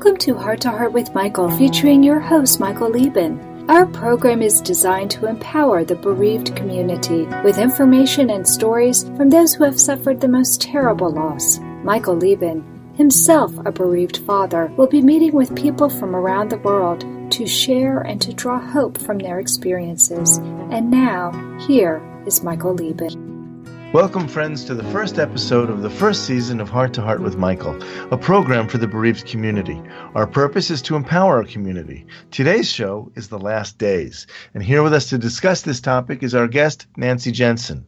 Welcome to Heart to Heart with Michael, featuring your host, Michael Liben. Our program is designed to empower the bereaved community with information and stories from those who have suffered the most terrible loss. Michael Liben, himself a bereaved father, will be meeting with people from around the world to share and to draw hope from their experiences. And now, here is Michael Liben. Welcome, friends, to the first episode of the first season of Heart to Heart with Michael, a program for the bereaved community. Our purpose is to empower our community. Today's show is The Last Days, and here with us to discuss this topic is our guest, Nancy Jensen.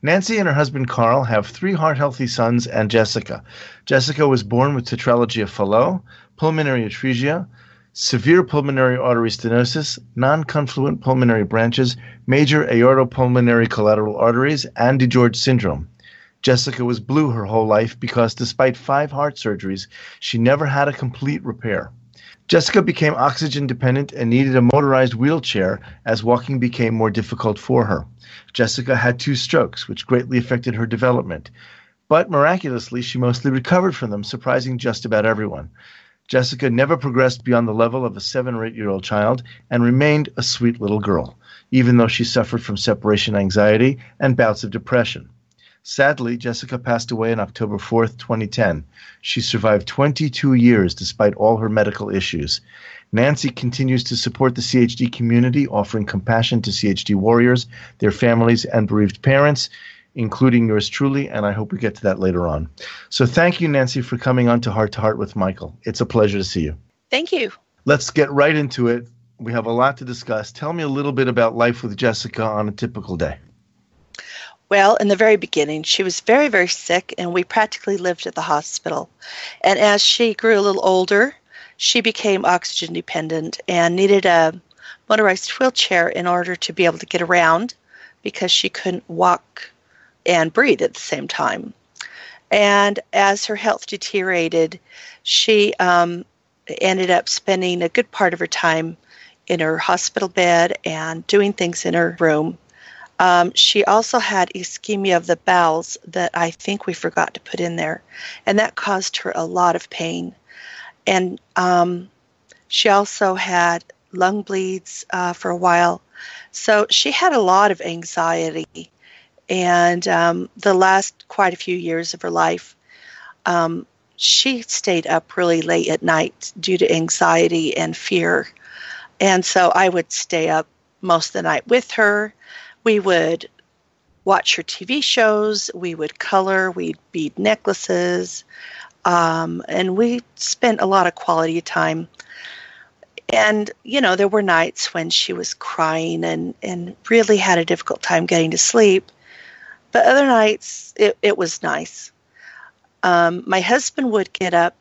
Nancy and her husband Carl have 3 heart-healthy sons and Jessica. Jessica was born with tetralogy of Fallot, pulmonary atresia, severe pulmonary artery stenosis, non-confluent pulmonary branches, major aortopulmonary collateral arteries, and DiGeorge syndrome. Jessica was blue her whole life because despite 5 heart surgeries, she never had a complete repair. Jessica became oxygen dependent and needed a motorized wheelchair as walking became more difficult for her. Jessica had 2 strokes, which greatly affected her development. But miraculously, she mostly recovered from them, surprising just about everyone. Jessica never progressed beyond the level of a 7 or 8-year-old child and remained a sweet little girl, even though she suffered from separation anxiety and bouts of depression. Sadly, Jessica passed away on October 4th, 2010. She survived 22 years despite all her medical issues. Nancy continues to support the CHD community, offering compassion to CHD warriors, their families, and bereaved parents, including yours truly, and I hope we get to that later on. So thank you, Nancy, for coming on to Heart with Michael. It's a pleasure to see you. Thank you. Let's get right into it. We have a lot to discuss. Tell me a little bit about life with Jessica on a typical day. Well, in the very beginning, she was very, very sick, and we practically lived at the hospital. And as she grew a little older, she became oxygen dependent and needed a motorized wheelchair in order to be able to get around because she couldn't walk and breathe at the same time. And as her health deteriorated, she ended up spending a good part of her time in her hospital bed and doing things in her room. She also had ischemia of the bowels that I think we forgot to put in there, and that caused her a lot of pain. And she also had lung bleeds for a while. So she had a lot of anxiety. And the last quite a few years of her life, she stayed up really late at night due to anxiety and fear. And so I would stay up most of the night with her. We would watch her TV shows. We would color. We'd bead necklaces. And we spent a lot of quality time. And, you know, there were nights when she was crying and really had a difficult time getting to sleep. But other nights, it was nice. My husband would get up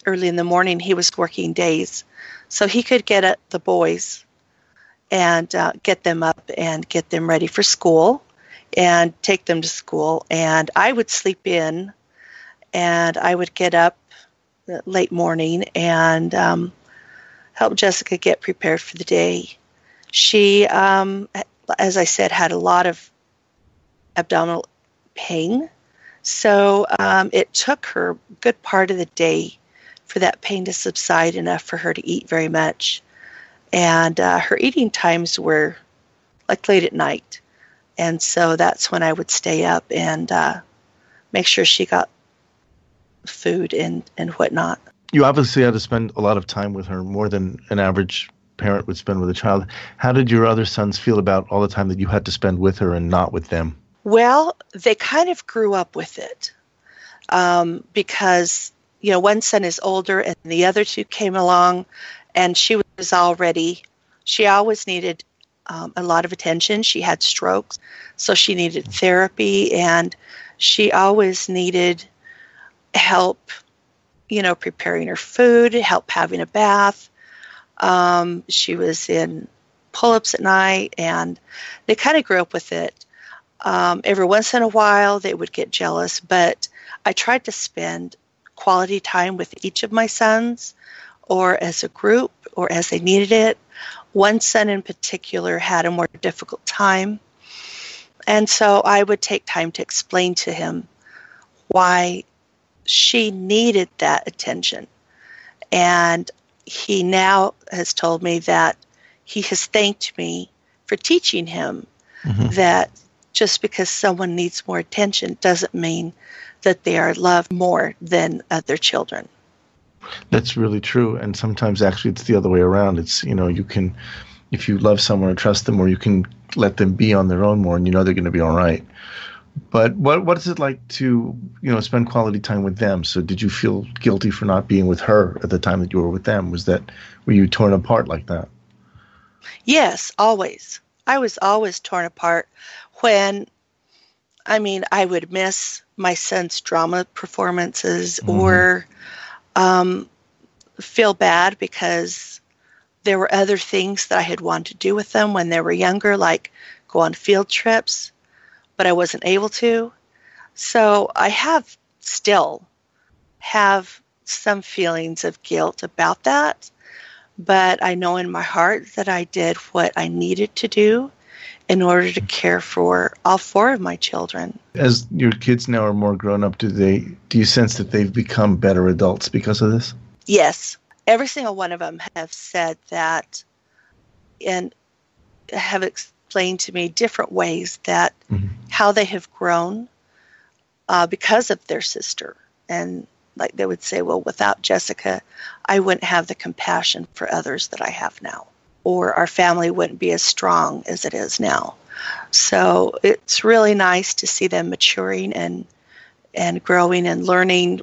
early in the morning. He was working days. So he could get at the boys and get them up and get them ready for school and take them to school. And I would sleep in, and I would get up late morning and help Jessica get prepared for the day. She, as I said, had a lot of abdominal pain. So it took her a good part of the day for that pain to subside enough for her to eat very much. And her eating times were like late at night. And so that's when I would stay up and make sure she got food and whatnot. You obviously had to spend a lot of time with her, more than an average parent would spend with a child. How did your other sons feel about all the time that you had to spend with her and not with them? Well, they kind of grew up with it because, you know, one son is older and the other 2 came along, and she always needed a lot of attention. She had strokes, so she needed therapy, and she always needed help, you know, preparing her food, help having a bath. She was in pull-ups at night, and they kind of grew up with it. Every once in a while, they would get jealous, but I tried to spend quality time with each of my sons, or as a group, or as they needed it. One son in particular had a more difficult time, and so I would take time to explain to him why she needed that attention. And he now has told me that he has thanked me for teaching him that just because someone needs more attention doesn't mean that they are loved more than other children. That's really true. And sometimes actually it's the other way around. It's, you can, if you love someone or trust them, or you can let them be on their own more and they're going to be all right. But what is it like to, spend quality time with them? So did you feel guilty for not being with her at the time that you were with them? Were you torn apart like that? Yes, always. I was always torn apart when, I would miss my son's drama performances or feel bad because there were other things that I had wanted to do with them when they were younger, like go on field trips, but I wasn't able to. So I still have some feelings of guilt about that, but I know in my heart that I did what I needed to do in order to care for all 4 of my children. As your kids now are more grown up, do you sense that they've become better adults because of this? Yes. Every single one of them have said that and have explained to me different ways that how they have grown because of their sister. And like they would say, well, without Jessica, I wouldn't have the compassion for others that I have now, or our family wouldn't be as strong as it is now. So it's really nice to see them maturing and growing and learning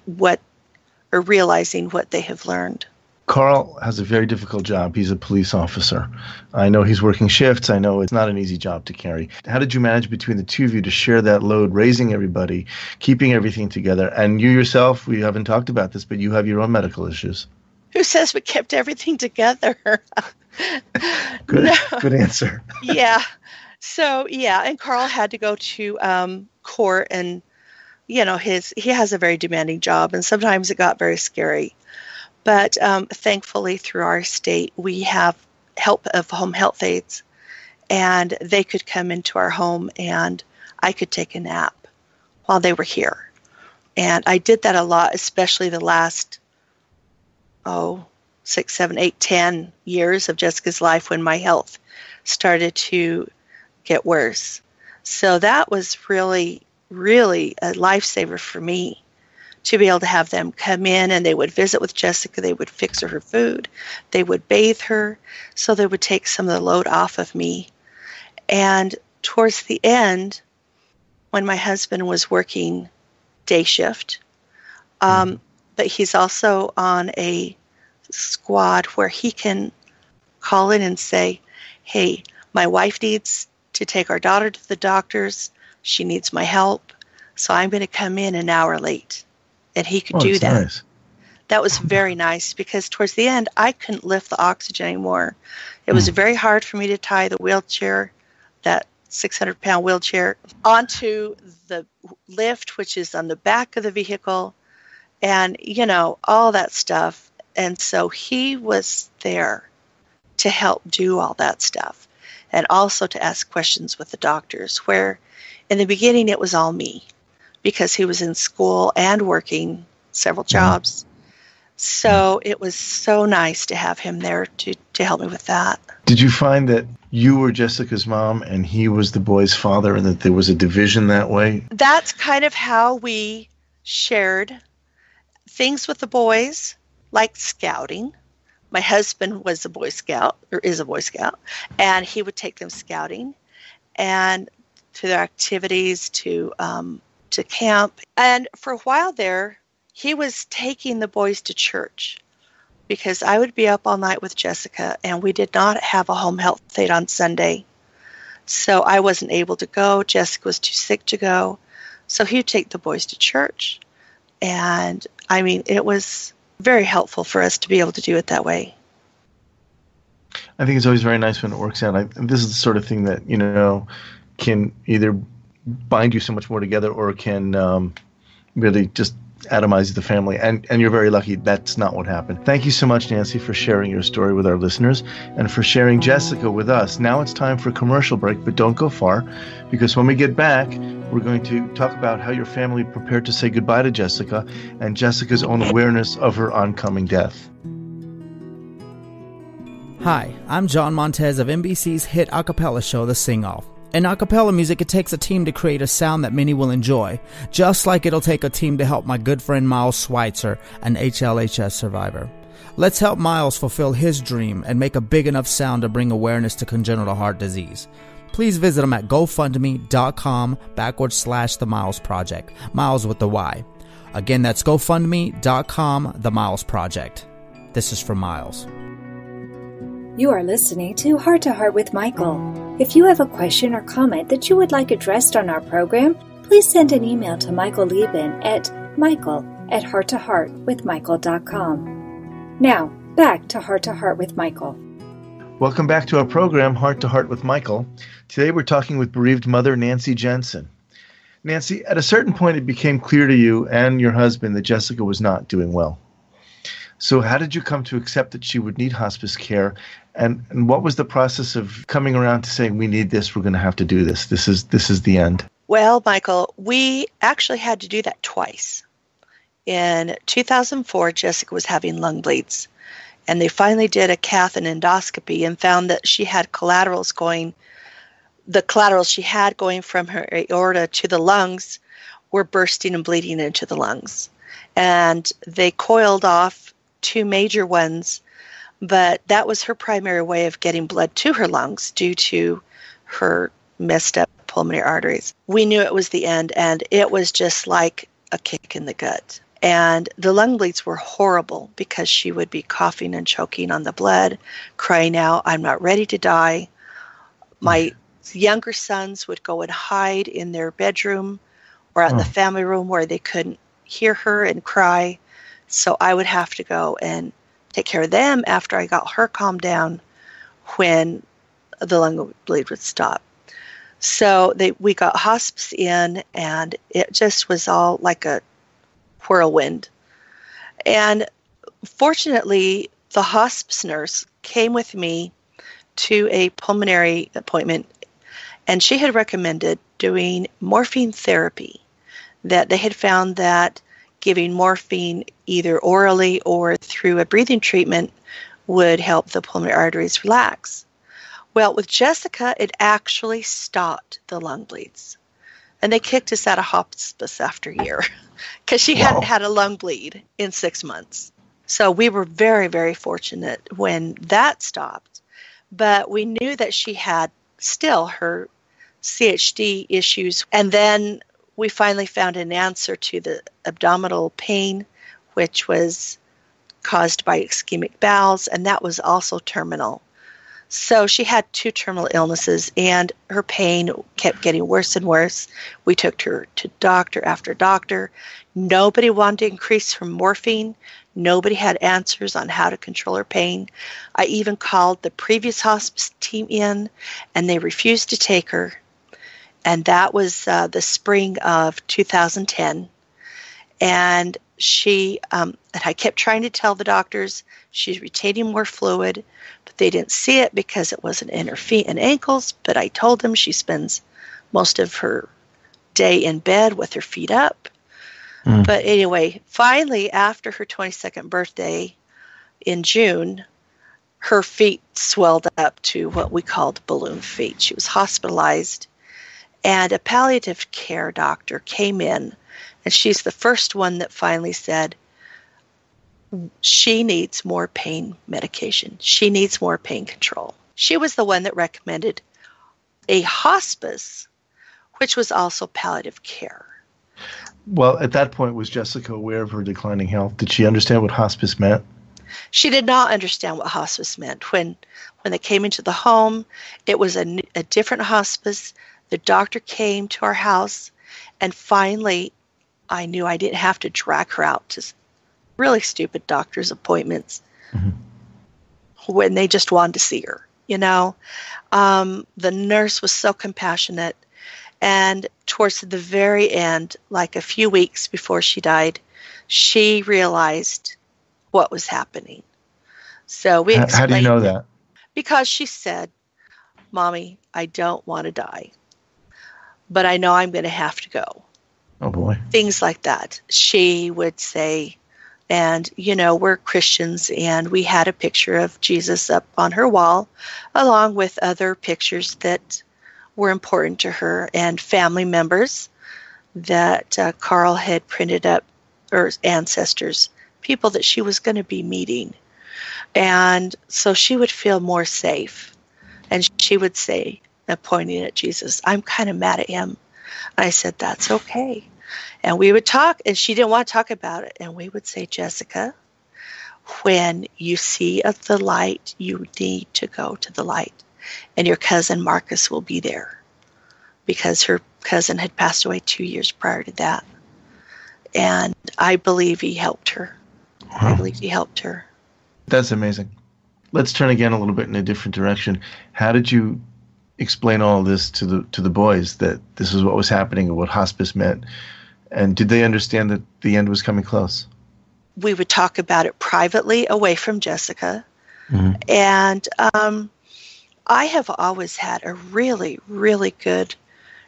realizing what they have learned. Carl has a very difficult job. He's a police officer. I know he's working shifts. I know it's not an easy job to carry. How did you manage between the two of you to share that load, raising everybody, keeping everything together? And you yourself, we haven't talked about this, but you have your own medical issues. Who says we kept everything together? Good, no. Good answer. Yeah. So, and Carl had to go to court, and, he has a very demanding job, and sometimes it got very scary. But thankfully, through our state, we have help of home health aides, and they could come into our home, and I could take a nap while they were here. And I did that a lot, especially the last, 6, 7, 8, 10 years of Jessica's life when my health started to get worse. So that was really, really a lifesaver for me, to be able to have them come in, and they would visit with Jessica. They would fix her food. They would bathe her. So they would take some of the load off of me. And towards the end, when my husband was working day shift, but he's also on a squad where he can call in and say, hey, my wife needs to take our daughter to the doctors. She needs my help. So I'm going to come in an hour late. And he could do that. Nice. That was very nice, because towards the end, I couldn't lift the oxygen anymore. It was very hard for me to tie the wheelchair, that 600-pound wheelchair, onto the lift, which is on the back of the vehicle, and, all that stuff. And so he was there to help do all that stuff, and also to ask questions with the doctors, where in the beginning it was all me, because he was in school and working several jobs. So it was so nice to have him there to help me with that. Did you find that you were Jessica's mom and he was the boy's father, and that there was a division that way? That's kind of how we shared things with the boys, like scouting. My husband was a Boy Scout, or is a Boy Scout, and he would take them scouting and to their activities, to camp. And for a while there, he was taking the boys to church, because I would be up all night with Jessica, and we did not have a home health aide on Sunday. So I wasn't able to go. Jessica was too sick to go. So he would take the boys to church. And it was very helpful for us to be able to do it that way. I think it's always very nice when it works out. This is the sort of thing that, can either bind you so much more together, or can really just atomize the family. And you're very lucky that's not what happened. Thank you so much, Nancy, for sharing your story with our listeners, and for sharing Jessica with us. Now it's time for a commercial break, but don't go far, because when we get back, we're going to talk about how your family prepared to say goodbye to Jessica, and Jessica's own awareness of her oncoming death. Hi, I'm John Montez of NBC's hit acapella show, The Sing-Off. In acapella music, it takes a team to create a sound that many will enjoy, just like it'll take a team to help my good friend Miles Schweitzer, an HLHS survivor. Let's help Miles fulfill his dream and make a big enough sound to bring awareness to congenital heart disease. Please visit him at gofundme.com/The Miles Project. Miles with the Y. Again, that's gofundme.com/The Miles Project. This is for Miles. You are listening to Heart to Heart with Michael. If you have a question or comment that you would like addressed on our program, please send an email to Michael Liben at michael@hearttoheartwithmichael.com. Now, back to Heart with Michael. Welcome back to our program, Heart to Heart with Michael. Today we're talking with bereaved mother Nancy Jensen. Nancy, at a certain point it became clear to you and your husband that Jessica was not doing well. So how did you come to accept that she would need hospice care? And what was the process of coming around to saying, we need this, we're going to have to do this, this is the end? Well, Michael, we actually had to do that twice. In 2004, Jessica was having lung bleeds, and they finally did a cath and endoscopy and found that she had collaterals she had going from her aorta to the lungs were bursting and bleeding into the lungs. And they coiled off 2 major ones, but that was her primary way of getting blood to her lungs due to her messed up pulmonary arteries. We knew it was the end, and it was just like a kick in the gut. And the lung bleeds were horrible because she would be coughing and choking on the blood, crying out, "I'm not ready to die." My younger sons would go and hide in their bedroom or in the family room where they couldn't hear her and cry. So I would have to go and take care of them after I got her calmed down when the lung bleed would stop. So we got hospice in, and it just was all like a whirlwind. And fortunately, the hospice nurse came with me to a pulmonary appointment, and she had recommended doing morphine therapy, that they had found that giving morphine either orally or through a breathing treatment would help the pulmonary arteries relax. Well, with Jessica, it actually stopped the lung bleeds. And they kicked us out of hospice after a year because she hadn't had a lung bleed in 6 months. So we were very, very fortunate when that stopped. But we knew that she had still her CHD issues. And then we finally found an answer to the abdominal pain, which was caused by ischemic bowels, and that was also terminal. So she had 2 terminal illnesses, and her pain kept getting worse and worse. We took her to doctor after doctor. Nobody wanted to increase her morphine. Nobody had answers on how to control her pain. I even called the previous hospice team in, and they refused to take her. And that was the spring of 2010. And I kept trying to tell the doctors she's retaining more fluid, but they didn't see it because it wasn't in her feet and ankles. But I told them she spends most of her day in bed with her feet up. But anyway, finally, after her 22nd birthday in June, her feet swelled up to what we called balloon feet. She was hospitalized, and a palliative care doctor came in, and she's the first one that finally said, she needs more pain medication. She needs more pain control. She was the one that recommended a hospice, which was also palliative care. Well, at that point, was Jessica aware of her declining health? Did she understand what hospice meant? She did not understand what hospice meant. When they came into the home, it was a different hospice. The doctor came to our house, and finally, I knew I didn't have to drag her out to really stupid doctor's appointments when they just wanted to see her, The nurse was so compassionate. And towards the very end, like a few weeks before she died, she realized what was happening. So we explained. How do you know that? Because she said, "Mommy, I don't want to die, but I know I'm going to have to go." Oh, boy. Things like that. She would say, And, we're Christians, and we had a picture of Jesus up on her wall, along with other pictures that were important to her and family members that Carl had printed up, or ancestors, people that she was going to be meeting. And so she would feel more safe. And she would say, pointing at Jesus, "I'm kind of mad at him." I said, "That's okay." And we would talk, and she didn't want to talk about it. And we would say, "Jessica, when you see the light, you need to go to the light. And your cousin Marcus will be there." Because her cousin had passed away 2 years prior to that. And I believe he helped her. Wow. I believe he helped her. That's amazing. Let's turn again a little bit in a different direction. How did you explain all of this to the boys, that this is what was happening and what hospice meant? And did they understand that the end was coming close? We would talk about it privately away from Jessica. Mm-hmm. And I have always had a really, really good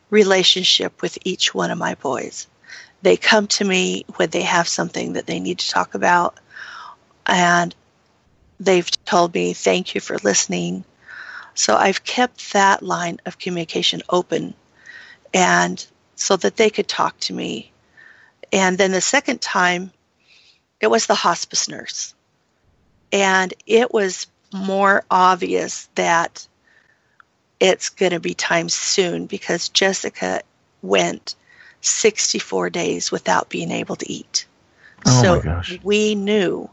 relationship with each one of my boys. They come to me when they have something that they need to talk about, and they've told me, "Thank you for listening." So I've kept that line of communication open, and so that they could talk to me. And then the second time, it was the hospice nurse. And it was more obvious that it's going to be time soon, because Jessica went 64 days without being able to eat. Oh my gosh. We knew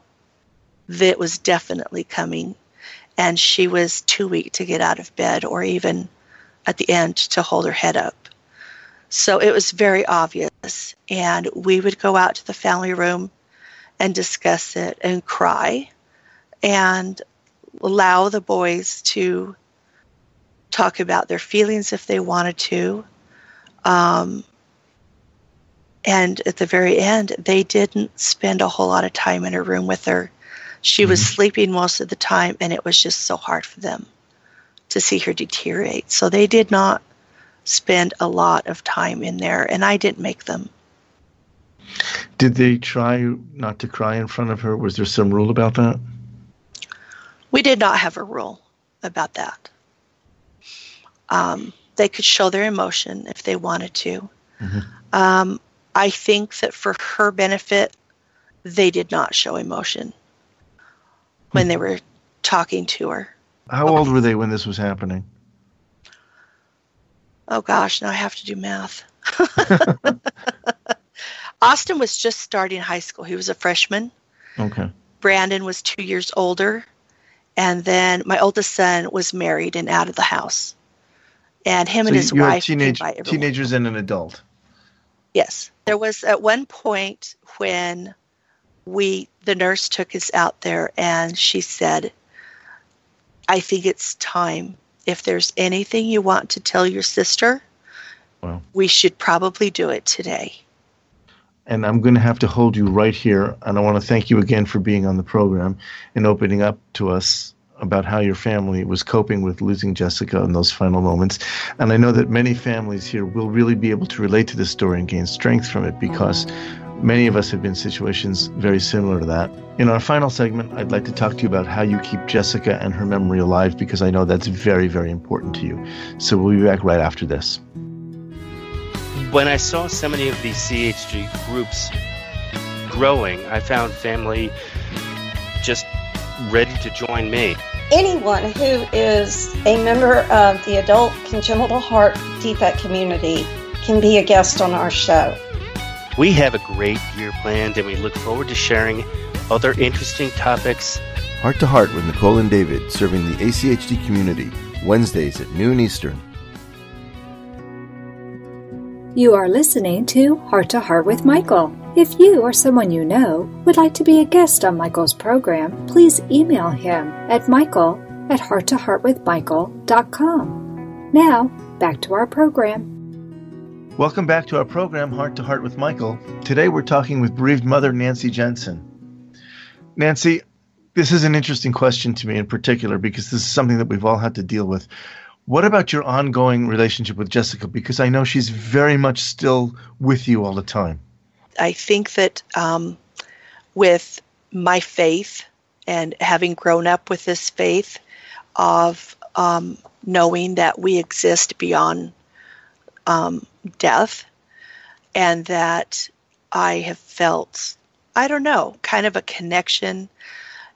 that it was definitely coming, and she was too weak to get out of bed, or even at the end to hold her head up. So it was very obvious, and we would go out to the family room and discuss it and cry and allow the boys to talk about their feelings if they wanted to. And at the very end, they didn't spend a whole lot of time in her room with her. She was sleeping most of the time, and it was just so hard for them to see her deteriorate. So they did not spend a lot of time in there, and I didn't make them. Did they try not to cry in front of her? Was there some rule about that? We did not have a rule about that. They could show their emotion if they wanted to. Mm-hmm. I think that for her benefit, they did not show emotion when they were talking to her. How old were they when this was happening? Oh gosh, now I have to do math. Austin was just starting high school. He was a freshman. Okay. Brandon was 2 years older. And then my oldest son was married and out of the house. And him and his wife came by every teenagers and an adult. Yes. There was at one point when the nurse took us out there, and she said, "I think it's time. If there's anything you want to tell your sister, we should probably do it today." And I'm going to have to hold you right here. And I want to thank you again for being on the program and opening up to us about how your family was coping with losing Jessica in those final moments. And I know that many families here will really be able to relate to this story and gain strength from it, because many of us have been in situations very similar to that. In our final segment, I'd like to talk to you about how you keep Jessica and her memory alive, because I know that's very, very important to you. So we'll be back right after this. When I saw so many of these CHG groups growing, I found family just ready to join me. Anyone who is a member of the adult congenital heart defect community can be a guest on our show. We have a great year planned, and we look forward to sharing other interesting topics. Heart to Heart with Nicole and David, serving the ACHD community, Wednesdays at noon Eastern. You are listening to Heart to Heart with Michael. If you or someone you know would like to be a guest on Michael's program, please email him at michael@hearttoheartwithmichael.com. Now, back to our program. Welcome back to our program, Heart to Heart with Michael. Today we're talking with bereaved mother Nancy Jensen. Nancy, this is an interesting question to me in particular, because this is something that we've all had to deal with. What about your ongoing relationship with Jessica? Because I know she's very much still with you all the time. I think that with my faith and having grown up with this faith of knowing that we exist beyond death, and that I have felt, I don't know, kind of a connection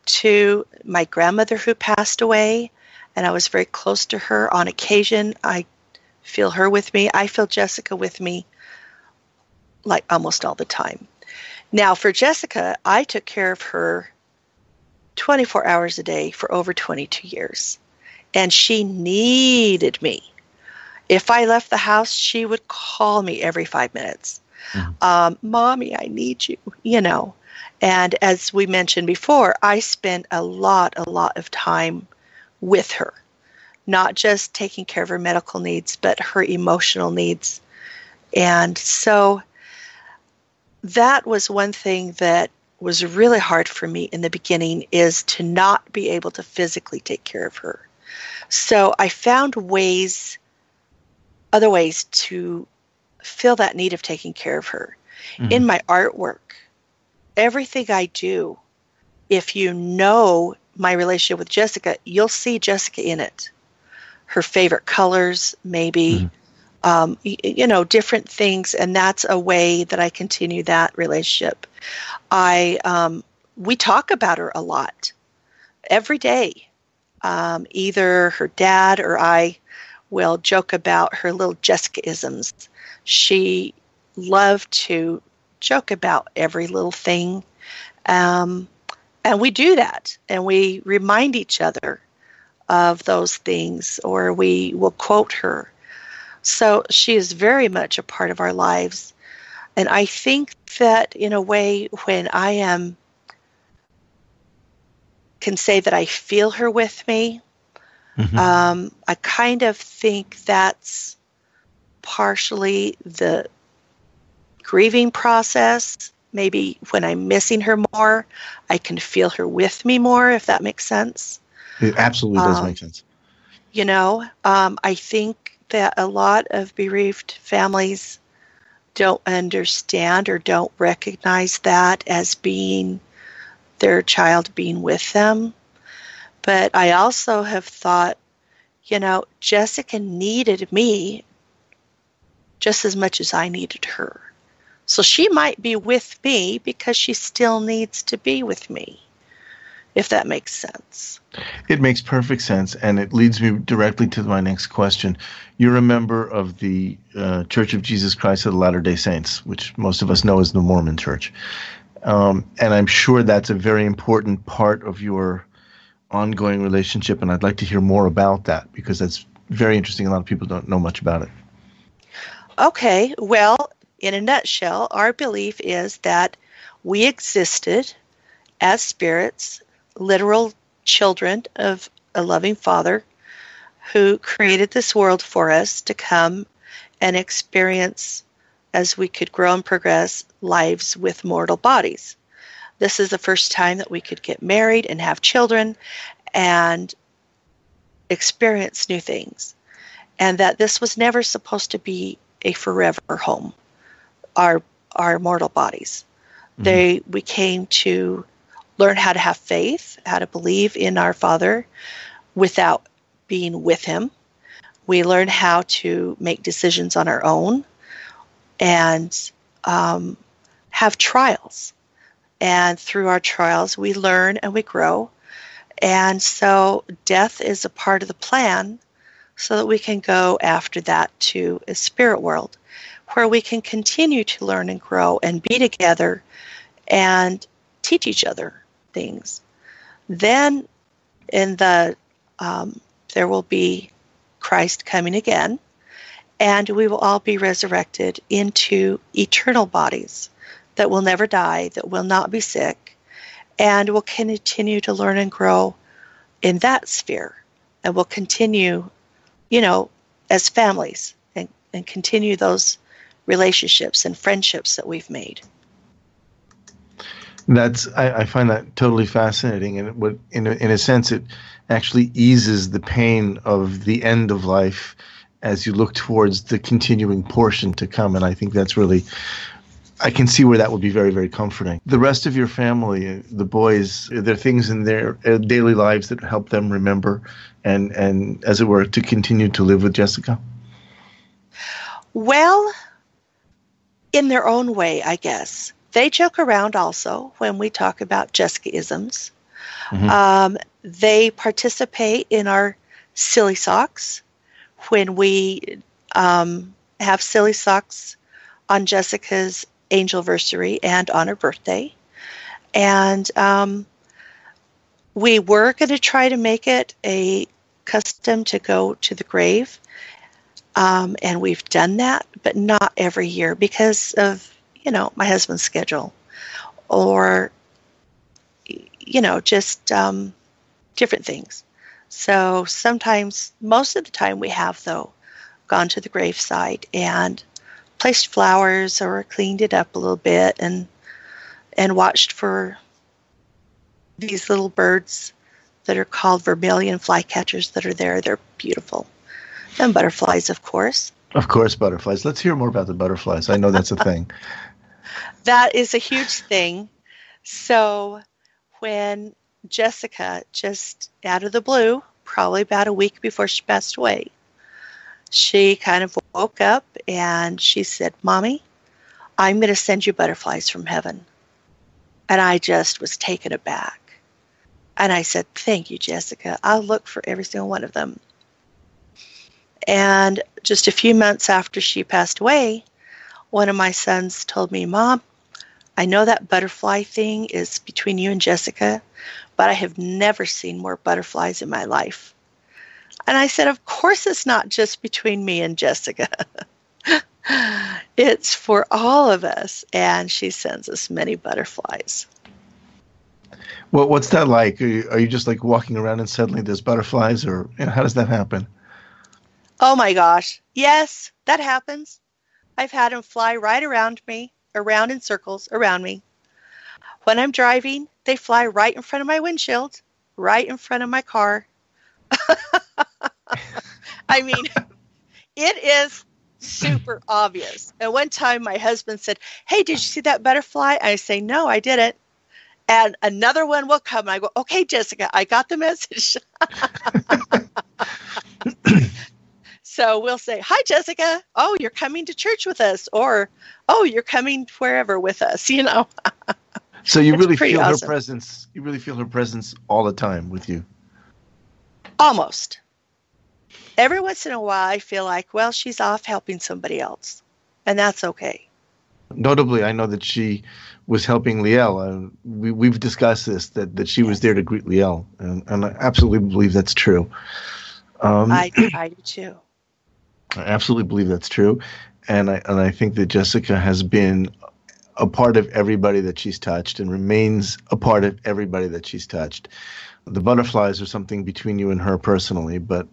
to my grandmother who passed away, and I was very close to her. On occasion, I feel her with me. I feel Jessica with me like almost all the time. Now, for Jessica, I took care of her 24 hours a day for over 22 years, and she needed me. If I left the house, she would call me every 5 minutes. Mommy, I need you, you know. And as we mentioned before, I spent a lot of time with her, not just taking care of her medical needs, but her emotional needs. And so that was one thing that was really hard for me in the beginning, is to not be able to physically take care of her. So I found other ways to fill that need of taking care of her. In my artwork, everything I do, if you know my relationship with Jessica, you'll see Jessica in it. Her favorite colors, maybe, you know, different things, and that's a way that I continue that relationship. We talk about her a lot, every day. Either her dad or I will joke about her little Jessica-isms. She loved to joke about every little thing. And we do that, and we remind each other of those things, or we will quote her. So she is very much a part of our lives. And I think that in a way, when I can say that I feel her with me, I kind of think that's partially the grieving process. Maybe when I'm missing her more, I can feel her with me more, if that makes sense. It absolutely does make sense. You know, I think that a lot of bereaved families don't understand or don't recognize that as being their child being with them. But I also have thought, you know, Jessica needed me just as much as I needed her. So she might be with me because she still needs to be with me, if that makes sense. It makes perfect sense, and it leads me directly to my next question. You're a member of the Church of Jesus Christ of the Latter-day Saints, which most of us know as the Mormon Church. And I'm sure that's a very important part of your ongoing relationship, and I'd like to hear more about that, because that's very interesting. A lot of people don't know much about it. Okay, well, in a nutshell, our belief is that we existed as spirits, literal children of a loving Father who created this world for us to come and experience, as we could grow and progress, lives with mortal bodies. This is the first time that we could get married and have children and experience new things. And that this was never supposed to be a forever home, our mortal bodies. We came to learn how to have faith, how to believe in our Father without being with Him. We learn how to make decisions on our own and have trials. And through our trials, we learn and we grow. And so death is a part of the plan so that we can go after that to a spirit world where we can continue to learn and grow and be together and teach each other things. Then in the there will be Christ coming again, and we will all be resurrected into eternal bodies that will never die, that will not be sick, and will continue to learn and grow in that sphere, and will continue, you know, as families, and continue those relationships and friendships that we've made. I find that totally fascinating, and it would, in a sense, it actually eases the pain of the end of life as you look towards the continuing portion to come. And I think that's really I can see where that would be very, very comforting. The rest of your family, the boys, are there things in their daily lives that help them remember and, as it were, to continue to live with Jessica? Well, in their own way, I guess. They joke around also when we talk about Jessica-isms. Mm-hmm. They participate in our silly socks when we have silly socks on Jessica's angelversary and on her birthday. And we were going to try to make it a custom to go to the grave. And we've done that, but not every year because of, my husband's schedule or, just different things. So sometimes, most of the time we have, though, gone to the graveside and placed flowers or cleaned it up a little bit and watched for these little birds that are called vermilion flycatchers that are there. They're beautiful. And butterflies, of course. Of course, butterflies. Let's hear more about the butterflies. I know that's a thing. That is a huge thing. So when Jessica, just out of the blue, probably about a week before she passed away, she kind of woke up and she said, "Mommy, I'm going to send you butterflies from heaven." And I just was taken aback. And I said, "Thank you, Jessica. I'll look for every single one of them." And just a few months after she passed away, one of my sons told me, "Mom, I know that butterfly thing is between you and Jessica, but I have never seen more butterflies in my life." And I said, "Of course it's not just between me and Jessica. It's for all of us." And she sends us many butterflies. Well, what's that like? Are you just like walking around and suddenly there's butterflies, or how does that happen? Oh my gosh. Yes, that happens. I've had them fly right around me, around in circles around me. When I'm driving, they fly right in front of my windshield, right in front of my car. I mean, it is super obvious. And one time my husband said, "Hey, did you see that butterfly?" I say, "No, I didn't." And another one will come. And I go, "Okay, Jessica, I got the message." So we'll say, "Hi, Jessica. Oh, you're coming to church with us," or, "Oh, you're coming wherever with us," So you really feel awesome. her presence. You really feel her presence all the time with you. Almost. Every once in a while, I feel like, well, she's off helping somebody else, and that's okay. Notably, I know that she was helping Liel. We've discussed this, that she was there to greet Liel, and I absolutely believe that's true. I do too. I absolutely believe that's true, and I think that Jessica has been a part of everybody that she's touched and remains a part of everybody that she's touched. The butterflies are something between you and her personally, but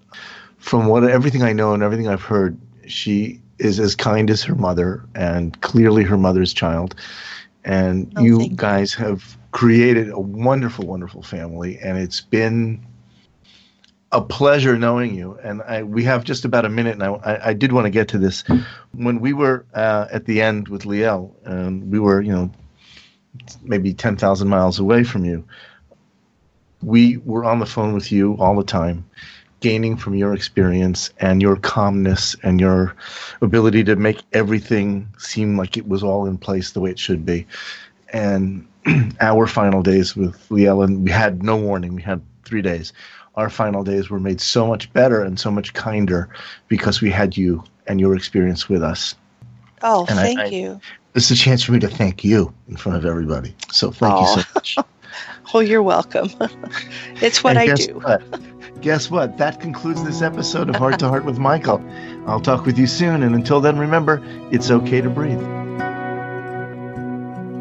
from everything I know and everything I've heard, she is as kind as her mother and clearly her mother's child. And you guys have created a wonderful, wonderful family, and it's been a pleasure knowing you. And we have just about a minute, and I did want to get to this. When we were at the end with Liel, and we were, maybe 10,000 miles away from you, we were on the phone with you all the time, gaining from your experience and your calmness and your ability to make everything seem like it was all in place the way it should be. And our final days with Liel, and we had no warning, we had 3 days. Our final days were made so much better and so much kinder because we had you and your experience with us. Oh, and thank you. This is a chance for me to thank you in front of everybody. So thank you so much. Oh, you're welcome. It's what I do. Guess what? That concludes this episode of Heart to Heart with Michael. I'll talk with you soon, and until then, remember, it's okay to breathe.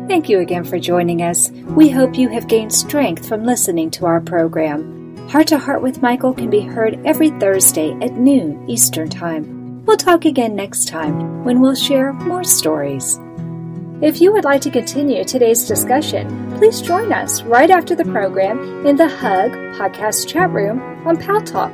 Thank you again for joining us. We hope you have gained strength from listening to our program. Heart to Heart with Michael can be heard every Thursday at noon Eastern Time. We'll talk again next time when we'll share more stories. If you would like to continue today's discussion, please join us right after the program in the Hug podcast chat room on Pal Talk.